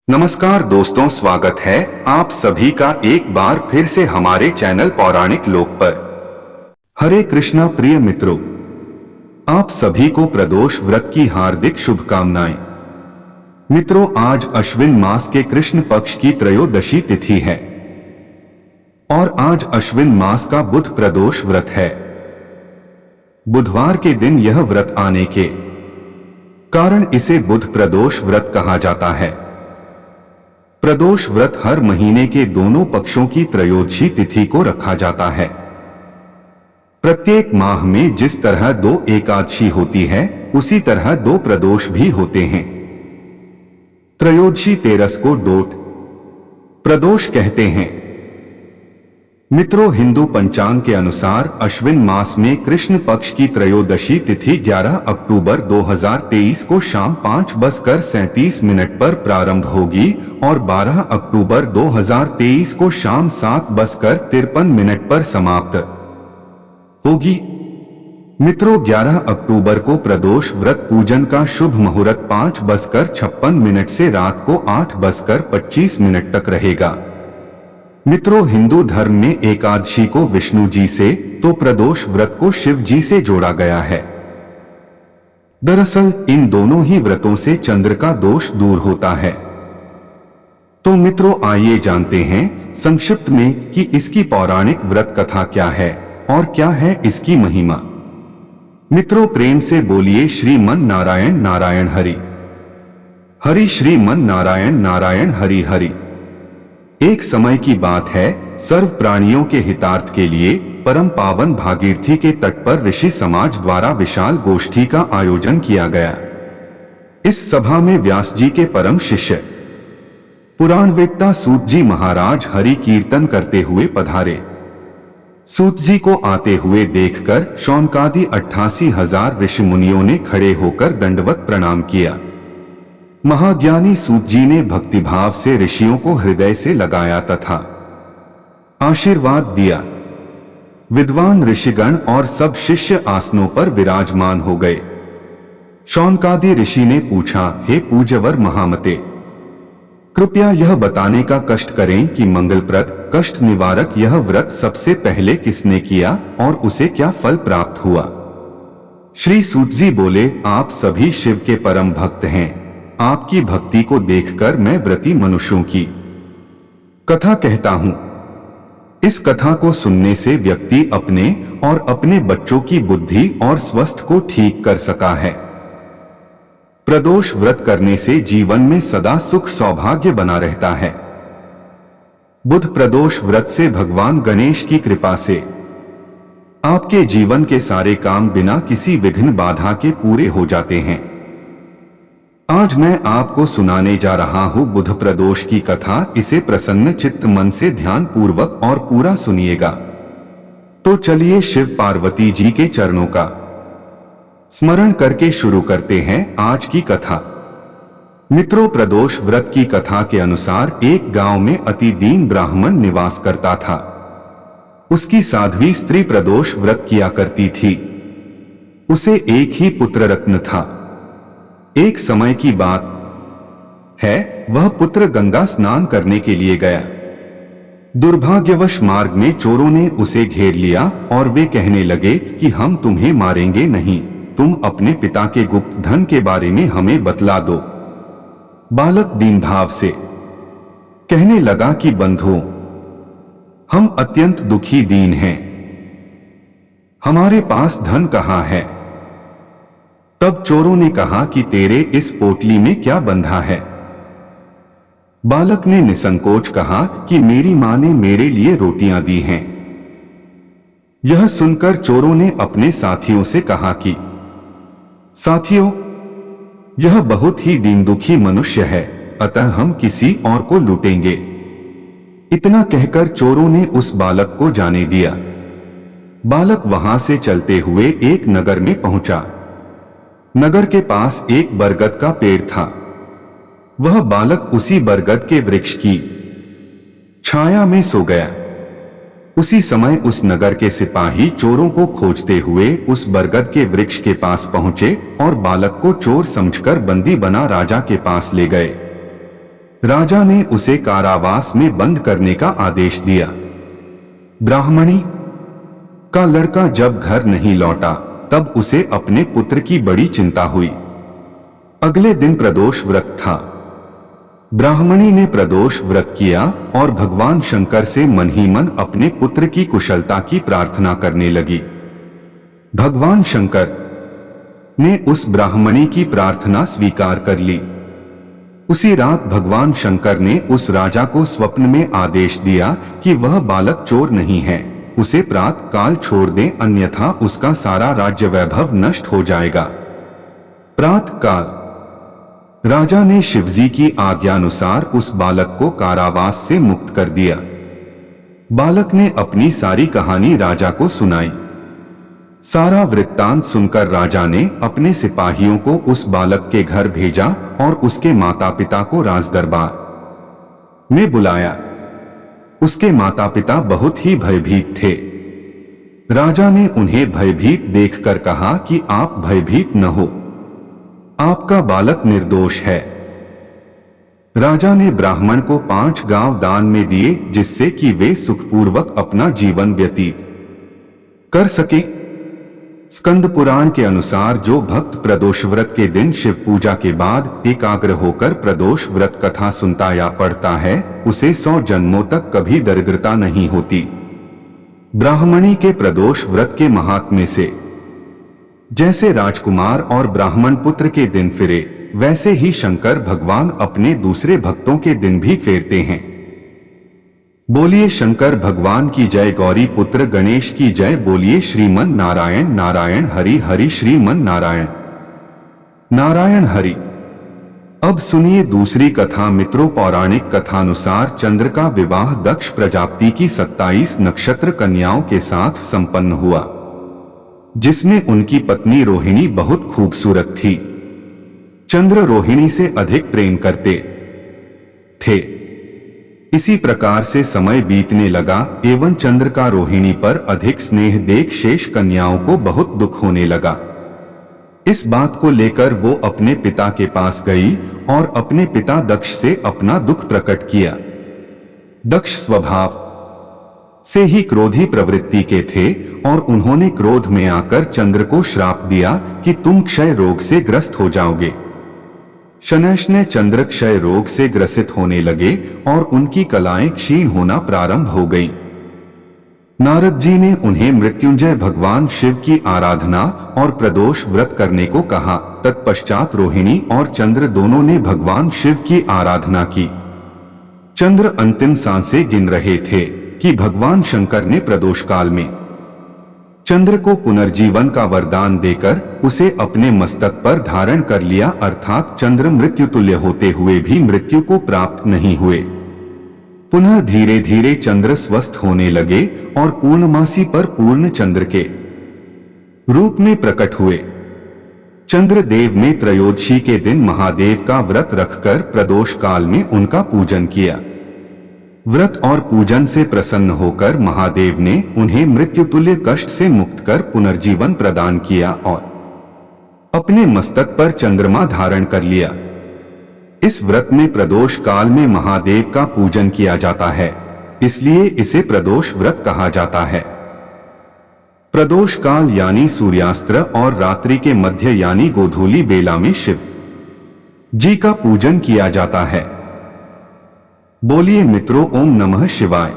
नमस्कार दोस्तों, स्वागत है आप सभी का एक बार फिर से हमारे चैनल पौराणिक लोक पर। हरे कृष्णा प्रिय मित्रों, आप सभी को प्रदोष व्रत की हार्दिक शुभकामनाएं। मित्रों, आज अश्विन मास के कृष्ण पक्ष की त्रयोदशी तिथि है और आज अश्विन मास का बुध प्रदोष व्रत है। बुधवार के दिन यह व्रत आने के कारण इसे बुध प्रदोष व्रत कहा जाता है। प्रदोष व्रत हर महीने के दोनों पक्षों की त्रयोदशी तिथि को रखा जाता है। प्रत्येक माह में जिस तरह दो एकादशी होती है, उसी तरह दो प्रदोष भी होते हैं। त्रयोदशी तेरस को डोट प्रदोष कहते हैं। मित्रों, हिंदू पंचांग के अनुसार अश्विन मास में कृष्ण पक्ष की त्रयोदशी तिथि 11 अक्टूबर 2023 को शाम 5:37 पर प्रारंभ होगी और 12 अक्टूबर 2023 को शाम 7:53 पर समाप्त होगी। मित्रों, 11 अक्टूबर को प्रदोष व्रत पूजन का शुभ मुहूर्त 5:56 से रात को 8:25 तक रहेगा। मित्रों, हिंदू धर्म में एकादशी को विष्णु जी से तो प्रदोष व्रत को शिव जी से जोड़ा गया है। दरअसल इन दोनों ही व्रतों से चंद्र का दोष दूर होता है। तो मित्रों, आइए जानते हैं संक्षिप्त में कि इसकी पौराणिक व्रत कथा क्या है और क्या है इसकी महिमा। मित्रों, प्रेम से बोलिए श्रीमन नारायण नारायण हरि हरि, श्रीमन नारायण नारायण हरि हरि। एक समय की बात है, सर्व प्राणियों के हितार्थ के लिए परम पावन भागीरथी के तट पर ऋषि समाज द्वारा विशाल गोष्ठी का आयोजन किया गया। इस सभा में व्यास जी के परम शिष्य पुराणवेत्ता सूत जी महाराज हरि कीर्तन करते हुए पधारे। सूत जी को आते हुए देखकर शौनकादि 88,000 ऋषि मुनियों ने खड़े होकर दंडवत प्रणाम किया। महाज्ञानी सूत जी ने भक्तिभाव से ऋषियों को हृदय से लगाया तथा आशीर्वाद दिया। विद्वान ऋषिगण और सब शिष्य आसनों पर विराजमान हो गए। शौनकादि ऋषि ने पूछा, हे पूज्यवर महामते, कृपया यह बताने का कष्ट करें कि मंगलप्रद कष्ट निवारक यह व्रत सबसे पहले किसने किया और उसे क्या फल प्राप्त हुआ। श्री सूत जी बोले, आप सभी शिव के परम भक्त हैं। आपकी भक्ति को देखकर मैं व्रती मनुष्यों की कथा कहता हूं। इस कथा को सुनने से व्यक्ति अपने और अपने बच्चों की बुद्धि और स्वास्थ्य को ठीक कर सका है। प्रदोष व्रत करने से जीवन में सदा सुख सौभाग्य बना रहता है। बुध प्रदोष व्रत से भगवान गणेश की कृपा से आपके जीवन के सारे काम बिना किसी विघ्न बाधा के पूरे हो जाते हैं। आज मैं आपको सुनाने जा रहा हूं बुध प्रदोष की कथा। इसे प्रसन्न चित्त मन से ध्यान पूर्वक और पूरा सुनिएगा। तो चलिए शिव पार्वती जी के चरणों का स्मरण करके शुरू करते हैं आज की कथा। मित्रों, प्रदोष व्रत की कथा के अनुसार एक गांव में अति दीन ब्राह्मण निवास करता था। उसकी साध्वी स्त्री प्रदोष व्रत किया करती थी। उसे एक ही पुत्र रत्न था। एक समय की बात है, वह पुत्र गंगा स्नान करने के लिए गया। दुर्भाग्यवश मार्ग में चोरों ने उसे घेर लिया और वे कहने लगे कि हम तुम्हें मारेंगे नहीं, तुम अपने पिता के गुप्त धन के बारे में हमें बतला दो। बालक दीन भाव से कहने लगा कि बंधुओं, हम अत्यंत दुखी दीन हैं, हमारे पास धन कहाँ है। तब चोरों ने कहा कि तेरे इस पोटली में क्या बंधा है। बालक ने निसंकोच कहा कि मेरी मां ने मेरे लिए रोटियां दी हैं। यह सुनकर चोरों ने अपने साथियों से कहा कि साथियों, यह बहुत ही दीन दुखी मनुष्य है, अतः हम किसी और को लूटेंगे। इतना कहकर चोरों ने उस बालक को जाने दिया। बालक वहां से चलते हुए एक नगर में पहुंचा। नगर के पास एक बरगद का पेड़ था। वह बालक उसी बरगद के वृक्ष की छाया में सो गया। उसी समय उस नगर के सिपाही चोरों को खोजते हुए उस बरगद के वृक्ष के पास पहुंचे और बालक को चोर समझकर बंदी बना राजा के पास ले गए। राजा ने उसे कारावास में बंद करने का आदेश दिया। ब्राह्मणी का लड़का जब घर नहीं लौटा तब उसे अपने पुत्र की बड़ी चिंता हुई। अगले दिन प्रदोष व्रत था। ब्राह्मणी ने प्रदोष व्रत किया और भगवान शंकर से मन ही मन अपने पुत्र की कुशलता की प्रार्थना करने लगी। भगवान शंकर ने उस ब्राह्मणी की प्रार्थना स्वीकार कर ली। उसी रात भगवान शंकर ने उस राजा को स्वप्न में आदेश दिया कि वह बालक चोर नहीं है, उसे प्रातः काल छोड़ दें, अन्यथा उसका सारा राज्य वैभव नष्ट हो जाएगा। प्रातः काल राजा ने शिवजी की आज्ञानुसार उस बालक को कारावास से मुक्त कर दिया। बालक ने अपनी सारी कहानी राजा को सुनाई। सारा वृत्तांत सुनकर राजा ने अपने सिपाहियों को उस बालक के घर भेजा और उसके माता पिता को राजदरबार में बुलाया। उसके माता पिता बहुत ही भयभीत थे। राजा ने उन्हें भयभीत देखकर कहा कि आप भयभीत न हो, आपका बालक निर्दोष है। राजा ने ब्राह्मण को 5 गांव दान में दिए जिससे कि वे सुखपूर्वक अपना जीवन व्यतीत कर सके। स्कंद पुराण के अनुसार जो भक्त प्रदोष व्रत के दिन शिव पूजा के बाद एकाग्र होकर प्रदोष व्रत कथा सुनता या पढ़ता है उसे 100 जन्मों तक कभी दरिद्रता नहीं होती। ब्राह्मणी के प्रदोष व्रत के महात्म्य से जैसे राजकुमार और ब्राह्मण पुत्र के दिन फिरे, वैसे ही शंकर भगवान अपने दूसरे भक्तों के दिन भी फेरते हैं। बोलिए शंकर भगवान की जय, गौरी पुत्र गणेश की जय। बोलिए श्रीमन नारायण नारायण हरि हरि, श्रीमन नारायण नारायण हरि। अब सुनिए दूसरी कथा। मित्रों, पौराणिक कथानुसार चंद्र का विवाह दक्ष प्रजापति की 27 नक्षत्र कन्याओं के साथ संपन्न हुआ, जिसमें उनकी पत्नी रोहिणी बहुत खूबसूरत थी। चंद्र रोहिणी से अधिक प्रेम करते थे। इसी प्रकार से समय बीतने लगा एवं चंद्र का रोहिणी पर अधिक स्नेह देख शेष कन्याओं को बहुत दुख होने लगा। इस बात को लेकर वो अपने पिता के पास गई और अपने पिता दक्ष से अपना दुख प्रकट किया। दक्ष स्वभाव से ही क्रोधी प्रवृत्ति के थे और उन्होंने क्रोध में आकर चंद्र को श्राप दिया कि तुम क्षय रोग से ग्रस्त हो जाओगे। शनैश्चर्य चंद्र क्षय रोग से ग्रसित होने लगे और उनकी कलाएं क्षीण होना प्रारंभ हो गई। नारद जी ने उन्हें मृत्युंजय भगवान शिव की आराधना और प्रदोष व्रत करने को कहा। तत्पश्चात रोहिणी और चंद्र दोनों ने भगवान शिव की आराधना की। चंद्र अंतिम सांसें गिन रहे थे कि भगवान शंकर ने प्रदोष काल में चंद्र को पुनर्जीवन का वरदान देकर उसे अपने मस्तक पर धारण कर लिया, अर्थात चंद्र मृत्युतुल्य होते हुए भी मृत्यु को प्राप्त नहीं हुए। पुनः धीरे धीरे चंद्र स्वस्थ होने लगे और पूर्णमासी पर पूर्ण चंद्र के रूप में प्रकट हुए। चंद्र देव ने त्रयोदशी के दिन महादेव का व्रत रखकर प्रदोष काल में उनका पूजन किया। व्रत और पूजन से प्रसन्न होकर महादेव ने उन्हें मृत्युतुल्य कष्ट से मुक्त कर पुनर्जीवन प्रदान किया और अपने मस्तक पर चंद्रमा धारण कर लिया। इस व्रत में प्रदोष काल में महादेव का पूजन किया जाता है, इसलिए इसे प्रदोष व्रत कहा जाता है। प्रदोष काल यानी सूर्यास्त्र और रात्रि के मध्य यानी गोधूली बेला में शिव जी का पूजन किया जाता है। बोलिए मित्रों, ओम नमः शिवाय।